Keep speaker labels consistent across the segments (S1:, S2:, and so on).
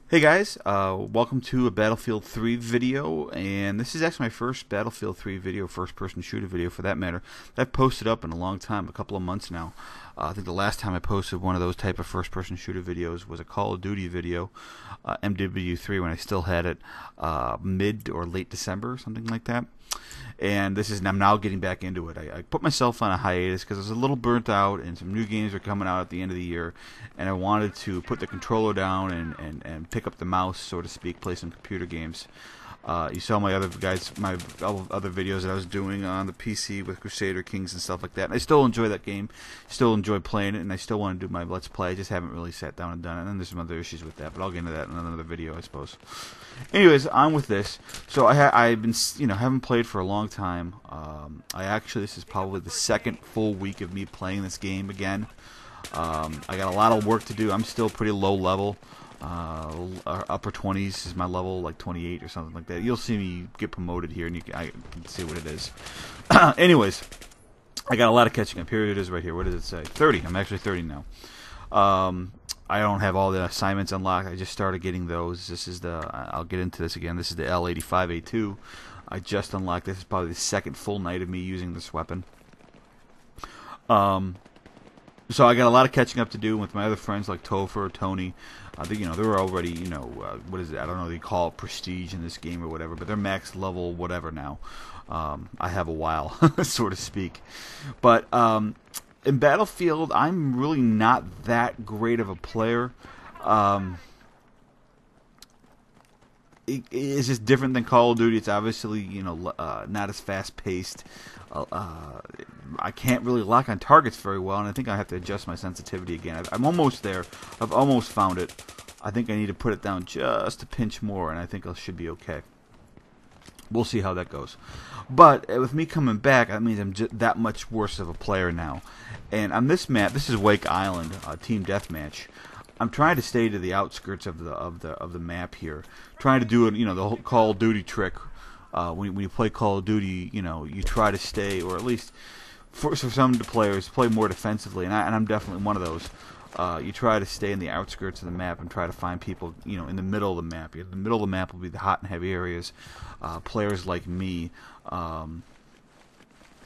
S1: Hey guys, welcome to a Battlefield 3 video, and this is actually my first Battlefield 3 video, first-person shooter video for that matter. I've posted up in a long time, a couple of months now. I think the last time I posted one of those type of first-person shooter videos was a Call of Duty video, MW3, when I still had it, mid or late December, something like that. And I'm now getting back into it. I put myself on a hiatus because I was a little burnt out, and some new games are coming out at the end of the year, and I wanted to put the controller down and pick up the mouse, so to speak, play some computer games. You saw my other videos that I was doing on the PC with Crusader Kings and stuff like that. And I still enjoy that game, still enjoy playing it, and I still want to do my Let's Play. I just haven't really sat down and done it. And then there's some other issues with that, but I'll get into that in another video, I suppose. Anyways, on with this. So I've been, haven't played for a long time. This is probably the second full week of me playing this game again. I got a lot of work to do. I'm still pretty low level. Upper 20s is my level, like 28 or something like that. You'll see me get promoted here, and I can see what it is. Anyways, I got a lot of catching up. Here it is right here. What does it say? 30. I'm actually 30 now. I don't have all the assignments unlocked. I just started getting those. I'll get into this again. This is the L85A2. I just unlocked. This is probably the second full night of me using this weapon. So I got a lot of catching up to do with my other friends like Topher, Tony. They were already, what is it? I don't know. They call it prestige in this game or whatever, but they're max level whatever now. I have a while, so to speak. But in Battlefield, I'm really not that great of a player. It's just different than Call of Duty. It's obviously, not as fast paced. I can't really lock on targets very well, and I think I have to adjust my sensitivity again. I'm almost there. I've almost found it. I think I need to put it down just a pinch more, and I think I should be okay. We'll see how that goes. But with me coming back, that means I'm just that much worse of a player now. And on this map, this is Wake Island, Team Deathmatch. I'm trying to stay to the outskirts of the map here, trying to do the whole Call of Duty trick. When you play Call of Duty, you try to stay, or at least for some of the players, play more defensively, and I'm definitely one of those. You try to stay in the outskirts of the map and try to find people, in the middle of the map. The middle of the map will be the hot and heavy areas. Players like me,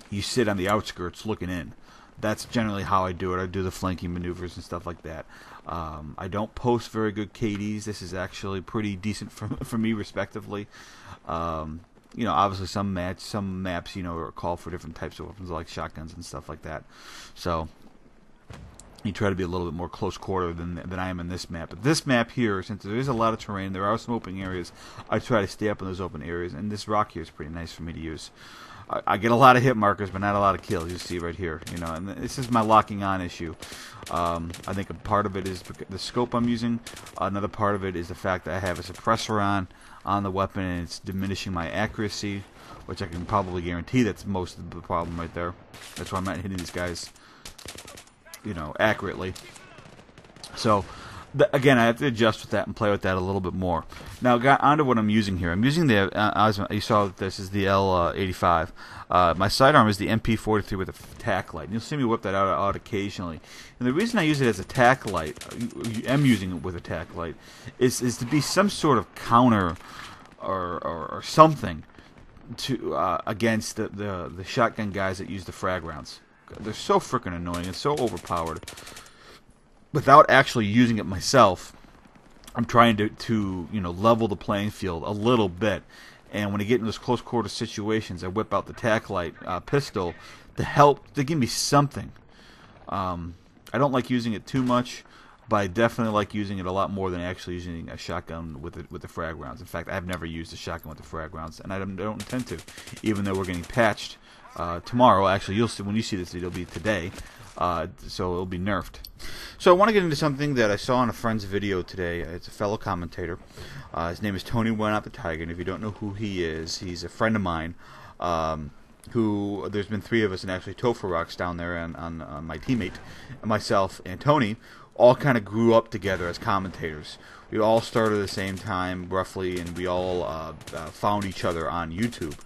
S1: you sit on the outskirts looking in. That's generally how I do it. I do the flanking maneuvers and stuff like that. I don't post very good KDs. This is actually pretty decent for me, respectively. Obviously some maps, are called for different types of weapons, like shotguns and stuff like that. So you try to be a little bit more close quarter than I am in this map. But this map here, since there is a lot of terrain, there are some open areas, I try to stay up in those open areas. And this rock here is pretty nice for me to use. I get a lot of hit markers, but not a lot of kills. You see right here, and this is my locking on issue. I think a part of it is the scope I'm using. Another part of it is the fact that I have a suppressor on the weapon, and it's diminishing my accuracy, which I can probably guarantee that's most of the problem right there. That's why I'm not hitting these guys, accurately. So, again, I have to adjust with that and play with that a little bit more. Now, got onto what I'm using here. I'm using you saw that this is the L85. My sidearm is the MP43 with a tack light. And you'll see me whip that out occasionally. And the reason I use it as a tack light, am using it with a tack light, is to be some sort of counter or something to against the shotgun guys that use the frag rounds. They're so freaking annoying. It's so overpowered. Without actually using it myself, I'm trying to level the playing field a little bit. And when I get in those close quarter situations, I whip out the tack light pistol to give me something. I don't like using it too much, but I definitely like using it a lot more than actually using a shotgun with the frag rounds. In fact, I've never used a shotgun with the frag rounds, and I don't intend to, even though we're getting patched tomorrow. Actually, you'll see when you see this, it'll be today. So it'll be nerfed. So I want to get into something that I saw in a friend's video today. It's a fellow commentator. His name is Tony Went Out the Tiger, and if you don't know who he is, he's a friend of mine. Who there's been three of us, and actually Topher Rocks down there, on my teammate, and myself and Tony, all kind of grew up together as commentators. We all started at the same time, roughly, and we all found each other on YouTube.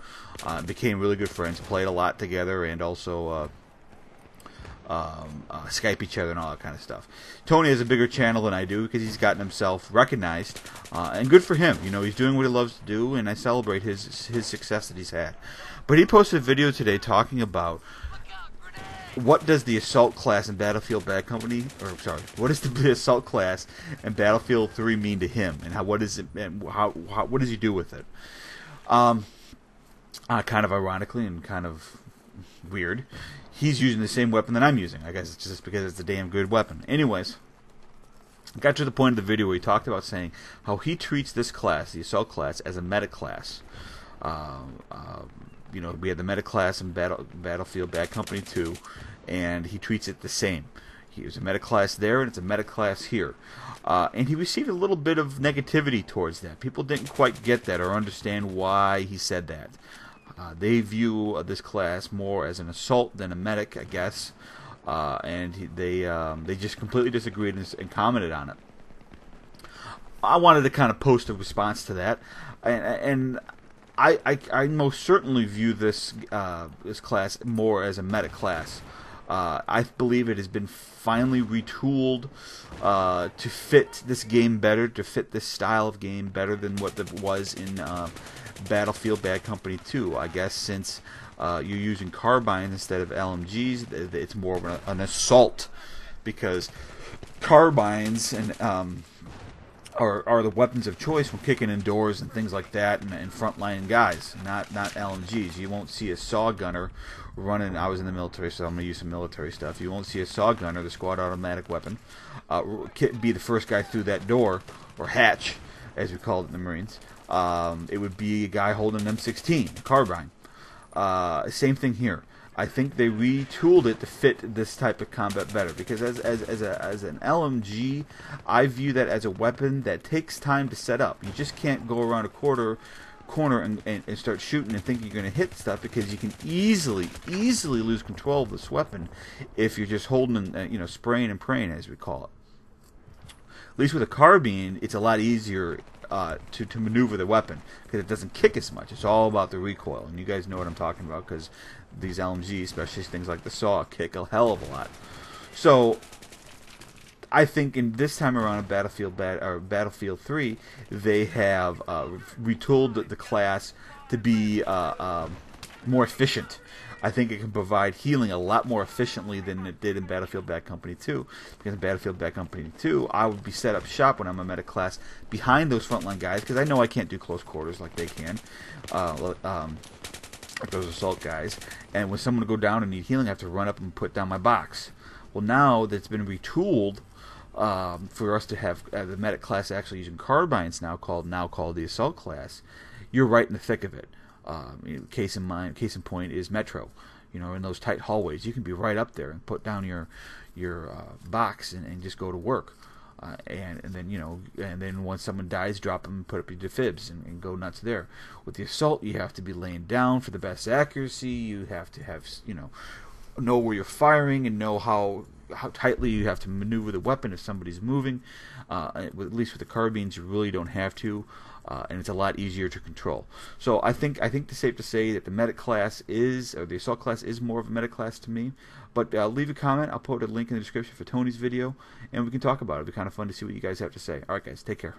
S1: Became really good friends, played a lot together, and also Skype each other and all that kind of stuff. Tony has a bigger channel than I do because he's gotten himself recognized, and good for him. You know, he's doing what he loves to do, and I celebrate his success that he's had. But he posted a video today talking about what does the assault class in Battlefield Bad Company, or sorry, what does the assault class in Battlefield 3 mean to him, and what is it, and what does he do with it? Kind of ironically and kind of weird, he's using the same weapon that I'm using. I guess it's just because it's a damn good weapon. Anyways, got to the point of the video where he talked about saying how he treats this class, the assault class, as a meta class. You know, we had the meta class in Battlefield Bad Company 2, and he treats it the same. He was a meta class there, and it's a meta class here. And he received a little bit of negativity towards that. People didn't quite get that or understand why he said that. They view this class more as an assault than a medic, I guess, and they just completely disagreed and commented on it. I wanted to kind of post a response to that, and I most certainly view this this class more as a meta class. I believe it has been finally retooled to fit this game better, to fit this style of game better than what it was in Battlefield Bad Company 2. I guess since you're using carbines instead of LMGs, it's more of an assault, because carbines and are the weapons of choice when kicking in doors and things like that, and frontline guys, not LMGs. You won't see a saw gunner running. I was in the military, so I'm going to use some military stuff. You won't see a saw gunner, the squad automatic weapon, be the first guy through that door, or hatch, as we called it in the Marines. It would be a guy holding an M16, a carbine. Same thing here. I think they retooled it to fit this type of combat better, because as an LMG, I view that as a weapon that takes time to set up. You just can't go around a corner and start shooting and think you're going to hit stuff, because you can easily lose control of this weapon if you're just holding and spraying and praying, as we call it. At least with a carbine, it's a lot easier to maneuver the weapon, because it doesn't kick as much. It's all about the recoil, and you guys know what I'm talking about, because these LMGs, especially things like the saw, kick a hell of a lot. So I think in this time around in Battlefield 3, they have retooled the class to be more efficient. I think it can provide healing a lot more efficiently than it did in Battlefield Bad Company 2. Because in Battlefield Bad Company 2, I would be set up shop when I'm a meta class behind those frontline guys, because I know I can't do close quarters like they can, like those assault guys. And when someone would go down and need healing, I have to run up and put down my box. Well, now that's been retooled for us to have the medic class actually using carbines now called the assault class. You're right in the thick of it. Case in point is Metro. In those tight hallways, you can be right up there and put down your box and just go to work. And then once someone dies, drop them and put up your defibs and go nuts there. With the assault, you have to be laying down for the best accuracy. You have to have know where you're firing and know how tightly you have to maneuver the weapon if somebody's moving. At least with the carbines, you really don't have to. And it's a lot easier to control. So I think it's safe to say that the medic class or the assault class is more of a medic class to me. But leave a comment. I'll put a link in the description for Tony's video, and we can talk about it. It'll be kind of fun to see what you guys have to say. All right, guys, take care.